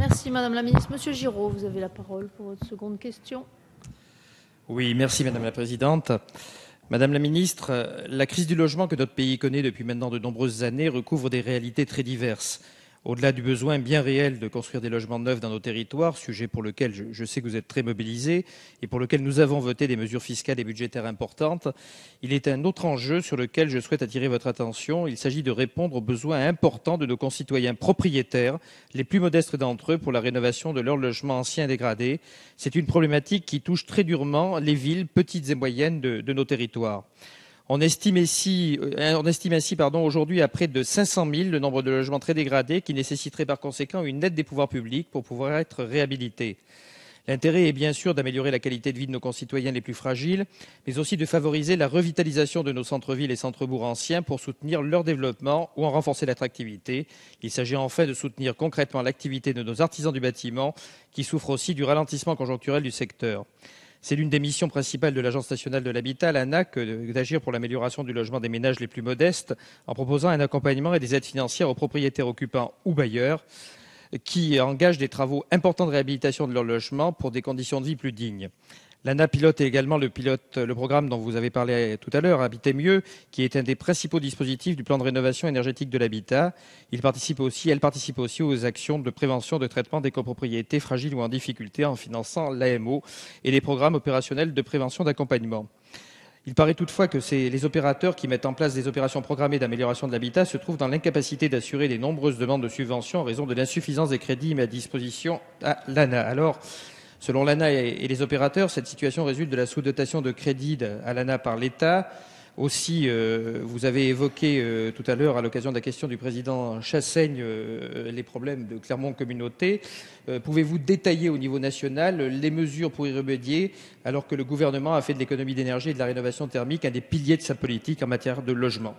Merci Madame la Ministre. Monsieur Giraud, vous avez la parole pour votre seconde question. Oui, merci Madame la Présidente. Madame la Ministre, la crise du logement que notre pays connaît depuis maintenant de nombreuses années recouvre des réalités très diverses. Au-delà du besoin bien réel de construire des logements neufs dans nos territoires, sujet pour lequel je sais que vous êtes très mobilisés et pour lequel nous avons voté des mesures fiscales et budgétaires importantes, il est un autre enjeu sur lequel je souhaite attirer votre attention. Il s'agit de répondre aux besoins importants de nos concitoyens propriétaires, les plus modestes d'entre eux, pour la rénovation de leurs logements anciens et dégradés. C'est une problématique qui touche très durement les villes petites et moyennes de nos territoires. On estime ainsi aujourd'hui à près de 500 000 le nombre de logements très dégradés qui nécessiteraient par conséquent une aide des pouvoirs publics pour pouvoir être réhabilités. L'intérêt est bien sûr d'améliorer la qualité de vie de nos concitoyens les plus fragiles, mais aussi de favoriser la revitalisation de nos centres-villes et centres-bourgs anciens pour soutenir leur développement ou en renforcer l'attractivité. Il s'agit enfin de soutenir concrètement l'activité de nos artisans du bâtiment qui souffrent aussi du ralentissement conjoncturel du secteur. C'est l'une des missions principales de l'Agence nationale de l'habitat, l'ANAH, d'agir pour l'amélioration du logement des ménages les plus modestes en proposant un accompagnement et des aides financières aux propriétaires occupants ou bailleurs qui engagent des travaux importants de réhabilitation de leur logement pour des conditions de vie plus dignes. L'ANAH pilote également le programme dont vous avez parlé tout à l'heure, Habiter mieux, qui est un des principaux dispositifs du plan de rénovation énergétique de l'habitat. Elle participe aussi aux actions de prévention de traitement des copropriétés fragiles ou en difficulté en finançant l'AMO et les programmes opérationnels de prévention d'accompagnement. Il paraît toutefois que les opérateurs qui mettent en place des opérations programmées d'amélioration de l'habitat se trouvent dans l'incapacité d'assurer les nombreuses demandes de subventions en raison de l'insuffisance des crédits mis à disposition à l'ANAH. Alors, selon l'ANAH et les opérateurs, cette situation résulte de la sous-dotation de crédits à l'ANAH par l'État. Aussi, vous avez évoqué tout à l'heure, à l'occasion de la question du président Chassaigne, les problèmes de Clermont Communauté. Pouvez-vous détailler au niveau national les mesures pour y remédier, alors que le gouvernement a fait de l'économie d'énergie et de la rénovation thermique un des piliers de sa politique en matière de logement ?